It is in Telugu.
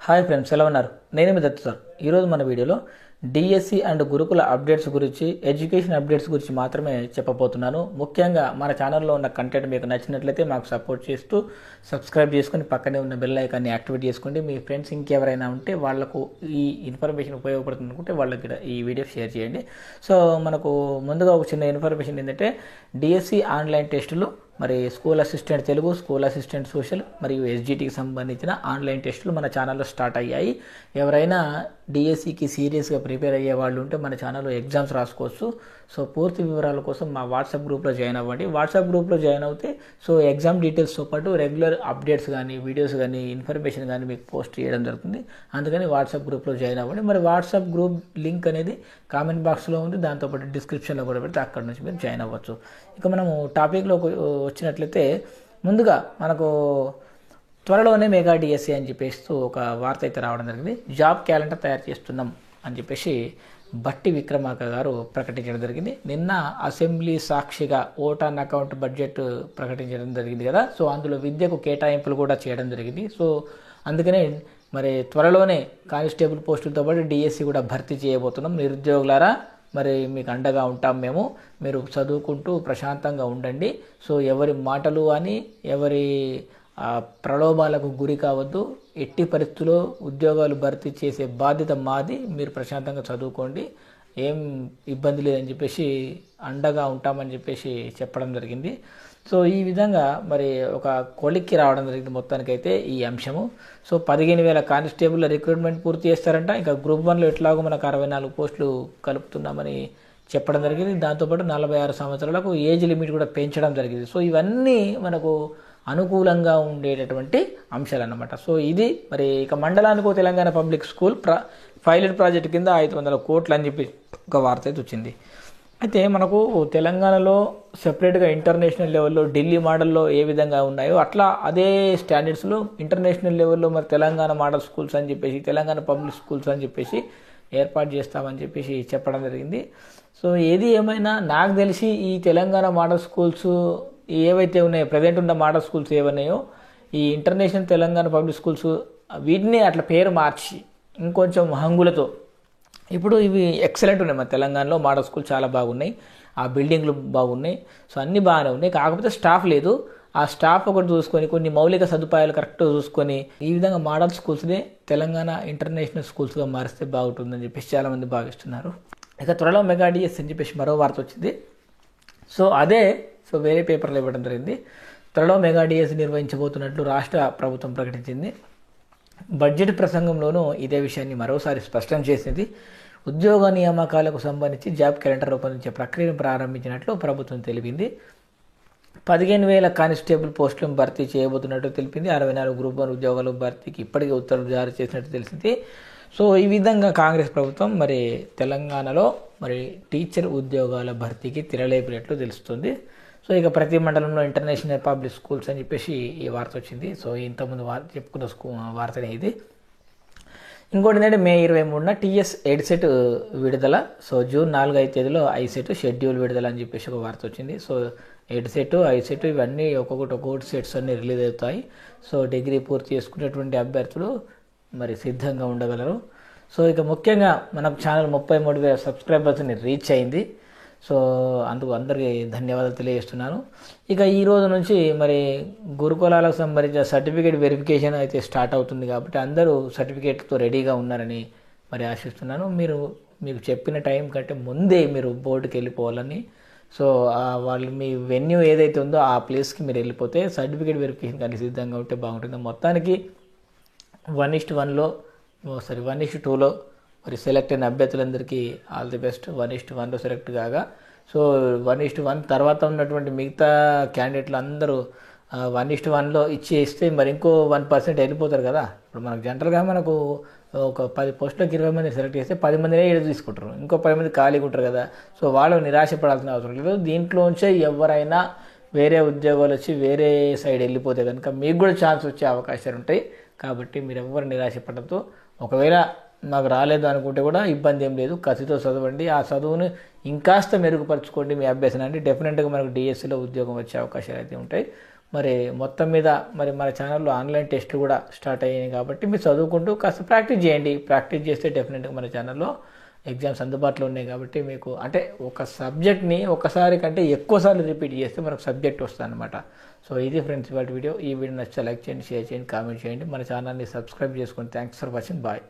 హాయ్ ఫ్రెండ్స్, ఎలా ఉన్నారు? నేను మీ దత్తు సార్. ఈరోజు మన వీడియోలో డిఎస్సి అండ్ గురుకుల అప్డేట్స్ గురించి, ఎడ్యుకేషన్ అప్డేట్స్ గురించి మాత్రమే చెప్పబోతున్నాను. ముఖ్యంగా మన ఛానల్లో ఉన్న కంటెంట్ మీకు నచ్చినట్లయితే మాకు సపోర్ట్ చేస్తూ సబ్స్క్రైబ్ చేసుకుని పక్కనే ఉన్న బెల్ ఐకాన్ని యాక్టివేట్ చేసుకోండి. మీ ఫ్రెండ్స్ ఇంకెవరైనా ఉంటే వాళ్లకు ఈ ఇన్ఫర్మేషన్ ఉపయోగపడుతుంది అనుకుంటే వాళ్ళకి ఈ వీడియో షేర్ చేయండి. సో మనకు ముందుగా ఒక చిన్న ఇన్ఫర్మేషన్ ఏంటంటే, డిఎస్సి ఆన్లైన్ టెస్టులు, మరి school assistant Telugu, school assistant social మరియు ఎస్జిటికి సంబంధించిన ఆన్లైన్ టెస్టులు మన ఛానల్లో స్టార్ట్ అయ్యాయి. ఎవరైనా డిఎస్సికి సీరియస్గా ప్రిపేర్ అయ్యే వాళ్ళు ఉంటే మన ఛానల్లో ఎగ్జామ్స్ రాసుకోవచ్చు. సో పూర్తి వివరాల కోసం మా వాట్సాప్ గ్రూప్లో జాయిన్ అవ్వండి. వాట్సాప్ గ్రూప్లో జాయిన్ అవుతే సో ఎగ్జామ్ డీటెయిల్స్తో పాటు రెగ్యులర్ అప్డేట్స్ కానీ, వీడియోస్ కానీ, ఇన్ఫర్మేషన్ కానీ మీకు పోస్ట్ చేయడం జరుగుతుంది. అందుకని వాట్సాప్ గ్రూప్లో జాయిన్ అవ్వండి. మరి వాట్సాప్ గ్రూప్ లింక్ అనేది కామెంట్ బాక్స్లో ఉంది, దాంతోపాటు డిస్క్రిప్షన్లో కూడా పెడితే అక్కడ నుంచి మీరు జాయిన్ అవ్వచ్చు. ఇక మనము టాపిక్లో వచ్చినట్లయితే, ముందుగా మనకు త్వరలోనే మెగా డిఎస్సి అని చెప్పేస్తూ ఒక వార్త అయితే రావడం జరిగింది. జాబ్ క్యాలెండర్ తయారు చేస్తున్నాం అని చెప్పేసి బట్టి విక్రమార్క గారు ప్రకటించడం జరిగింది. నిన్న అసెంబ్లీ సాక్షిగా ఓట్ ఆన్ అకౌంట్ బడ్జెట్ ప్రకటించడం జరిగింది కదా. సో అందులో విద్యకు కేటాయింపులు కూడా చేయడం జరిగింది. సో అందుకనే మరి త్వరలోనే కానిస్టేబుల్ పోస్టులతో పాటు డిఎస్సి కూడా భర్తీ చేయబోతున్నాం. నిరుద్యోగులారా, మరి మీకు అండగా ఉంటాం మేము. మీరు చదువుకుంటూ ప్రశాంతంగా ఉండండి. సో ఎవరి మాటలు అని, ఎవరి ప్రలోభాలకు గురి కావద్దు. ఎట్టి పరిస్థితుల్లో ఉద్యోగాలు భర్తీ చేసే బాధ్యత మాది. మీరు ప్రశాంతంగా చదువుకోండి, ఏం ఇబ్బంది లేదని చెప్పేసి అండగా ఉంటామని చెప్పేసి చెప్పడం జరిగింది. సో ఈ విధంగా మరి ఒక కొలిక్కి రావడం జరిగింది మొత్తానికైతే ఈ అంశము. సో 15,000 కానిస్టేబుల్ రిక్రూట్మెంట్ పూర్తి చేస్తారంట. ఇంకా గ్రూప్ 1లో ఎట్లాగో మనకు 64 పోస్టులు కలుపుతున్నామని చెప్పడం జరిగింది. దాంతోపాటు 46 సంవత్సరాలకు ఏజ్ లిమిట్ కూడా పెంచడం జరిగింది. సో ఇవన్నీ మనకు అనుకూలంగా ఉండేటటువంటి అంశాలు అన్నమాట. సో ఇది మరి ఇక మండలానికో Telangana public school pilot project కింద 500 కోట్లు అని చెప్పి ఒక వార్త అయితే వచ్చింది. అయితే మనకు తెలంగాణలో సెపరేట్గా ఇంటర్నేషనల్ లెవెల్లో ఢిల్లీ మోడల్లో ఏ విధంగా ఉన్నాయో అట్లా అదే స్టాండర్డ్స్లో ఇంటర్నేషనల్ లెవెల్లో మరి తెలంగాణ మోడల్ స్కూల్స్ అని చెప్పేసి, తెలంగాణ పబ్లిక్ స్కూల్స్ అని చెప్పేసి ఏర్పాటు చేస్తామని చెప్పేసి చెప్పడం జరిగింది. సో ఏది ఏమైనా నాకు తెలిసి ఈ తెలంగాణ మోడల్ స్కూల్స్ ఏవైతే ఉన్నాయో, ప్రజెంట్ ఉన్న మోడల్ స్కూల్స్ ఏవన్నాయో, ఈ ఇంటర్నేషనల్ తెలంగాణ పబ్లిక్ స్కూల్స్ వీటిని అట్లా పేరు మార్చి ఇంకొంచెం హంగులతో ఇప్పుడు ఇవి ఎక్సలెంట్ ఉన్నాయి. మన తెలంగాణలో మోడల్ స్కూల్ చాలా బాగున్నాయి, ఆ బిల్డింగ్లు బాగున్నాయి. సో అన్నీ బాగానే ఉన్నాయి. కాకపోతే స్టాఫ్ లేదు. ఆ స్టాఫ్ ఒకటి చూసుకొని, కొన్ని మౌలిక సదుపాయాలు కరెక్ట్గా చూసుకొని ఈ విధంగా మోడల్ స్కూల్స్ని తెలంగాణ ఇంటర్నేషనల్ స్కూల్స్గా మారిస్తే బాగుంటుందని చెప్పేసి చాలామంది భావిస్తున్నారు. ఇక త్వరలో మెగా డిఎస్ అని చెప్పేసి మరో వార్త వచ్చింది. సో వేరే పేపర్లో ఇవ్వడం జరిగింది. త్వరలో మెగా డిఎస్ నిర్వహించబోతున్నట్లు రాష్ట్ర ప్రభుత్వం ప్రకటించింది. బడ్జెట్ ప్రసంగంలోనూ ఇదే విషయాన్ని మరోసారి స్పష్టం చేసింది. ఉద్యోగ నియామకాలకు సంబంధించి జాబ్ క్యాలెండర్ రూపొందించే ప్రక్రియను ప్రారంభించినట్లు ప్రభుత్వం తెలిపింది. 15,000 కానిస్టేబుల్ పోస్టులను భర్తీ చేయబోతున్నట్టు తెలిపింది. 64 గ్రూప్ 1 ఉద్యోగాల భర్తీకి ఇప్పటికే ఉత్తర్వులు జారీ చేసినట్టు తెలిసింది. సో ఈ విధంగా కాంగ్రెస్ ప్రభుత్వం మరి తెలంగాణలో మరి టీచర్ ఉద్యోగాల భర్తీకి తిరలేపినట్లు తెలుస్తుంది. సో ఇక ప్రతి మండలంలో ఇంటర్నేషనల్ పబ్లిక్ స్కూల్స్ అని చెప్పేసి ఈ వార్త వచ్చింది. సో ఇంతకుముందు చెప్పుకున్న వార్తనే ఇది. ఇంకోటి ఏంటంటే, మే 23న టీఎస్ ఎడ్సెట్ విడుదల. సో జూన్ 4వ తేదీలో ఐసెట్ షెడ్యూల్ విడుదల అని చెప్పేసి ఒక వార్త వచ్చింది. సో ఎడ్సెట్, ఐసెట్ ఇవన్నీ ఒక్కొక్కటి సెట్స్ అన్నీ రిలీజ్ అవుతాయి. సో డిగ్రీ పూర్తి చేసుకునేటువంటి అభ్యర్థులు మరి సిద్ధంగా ఉండగలరు. సో ఇక ముఖ్యంగా మనకు ఛానల్ 33,000 సబ్స్క్రైబర్స్ని రీచ్ అయింది. సో అందుకు అందరికీ ధన్యవాదాలు తెలియజేస్తున్నాను. ఇక ఈ రోజు నుంచి మరి గురుకులాలకు సంబంధించిన సర్టిఫికేట్ వెరిఫికేషన్ అయితే స్టార్ట్ అవుతుంది కాబట్టి అందరూ సర్టిఫికేట్తో రెడీగా ఉన్నారని మరి ఆశిస్తున్నాను. మీకు చెప్పిన టైం కంటే ముందే మీరు బోర్డుకి వెళ్ళిపోవాలని. సో వాళ్ళు మీ వెన్యూ ఏదైతే ఉందో ఆ ప్లేస్కి మీరు వెళ్ళిపోతే సర్టిఫికేట్ వెరిఫికేషన్ కానీ సిద్ధంగా ఉంటే బాగుంటుంది. మొత్తానికి 1:2లో మరి సెలెక్ట్ అయిన అభ్యర్థులందరికీ ఆల్ ది బెస్ట్. 1:1లో సెలెక్ట్ కాగా, సో 1:1 తర్వాత ఉన్నటువంటి మిగతా క్యాండిడేట్లు అందరూ 1:1లో ఇస్తే మరి ఇంకో 1% వెళ్ళిపోతారు కదా. ఇప్పుడు మనకు జనరల్గా మనకు ఒక 10 పోస్టులకు 20 మంది సెలెక్ట్ చేస్తే 10 మందినే తీసుకుంటారు, ఇంకో 10 మంది ఖాళీగా ఉంటారు కదా. సో వాళ్ళు నిరాశపడాల్సిన అవసరం లేదు. దీంట్లోంచే ఎవరైనా వేరే ఉద్యోగాలు వచ్చి వేరే సైడ్ వెళ్ళిపోతే కనుక మీకు కూడా ఛాన్స్ వచ్చే అవకాశాలు ఉంటాయి. కాబట్టి మీరు ఎవరు నిరాశపడద్దు. ఒకవేళ మాకు రాలేదు అనుకుంటే కూడా ఇబ్బంది ఏం లేదు, కసితో చదవండి. ఆ చదువుని ఇంకాస్త మెరుగుపరచుకోండి మీ అభ్యాసనాన్ని. డెఫినెట్గా మనకు డిఎస్సిలో ఉద్యోగం వచ్చే అవకాశాలు అయితే ఉంటాయి. మరి మొత్తం మీద మరి మన ఛానల్లో ఆన్లైన్ టెస్ట్లు కూడా స్టార్ట్ అయ్యాయి కాబట్టి మీరు చదువుకుంటూ కాస్త ప్రాక్టీస్ చేయండి. ప్రాక్టీస్ చేస్తే డెఫినెట్గా మన ఛానల్లో ఎగ్జామ్స్ అందుబాటులో ఉన్నాయి కాబట్టి మీకు అంటే ఒక సబ్జెక్ట్ని ఒకసారి కంటే ఎక్కువసార్లు రిపీట్ చేస్తే మనకు సబ్జెక్ట్ వస్తుంది అనమాట. సో ఇది ఫ్రెండ్స్ ఇవాళ వీడియో. ఈ వీడియో నచ్చితే లైక్ చేయండి, షేర్ చేయండి, కామెంట్ చేయండి. మన ఛానల్ని సబ్స్క్రైబ్ చేసుకోండి. Thanks for watching. బాయ్.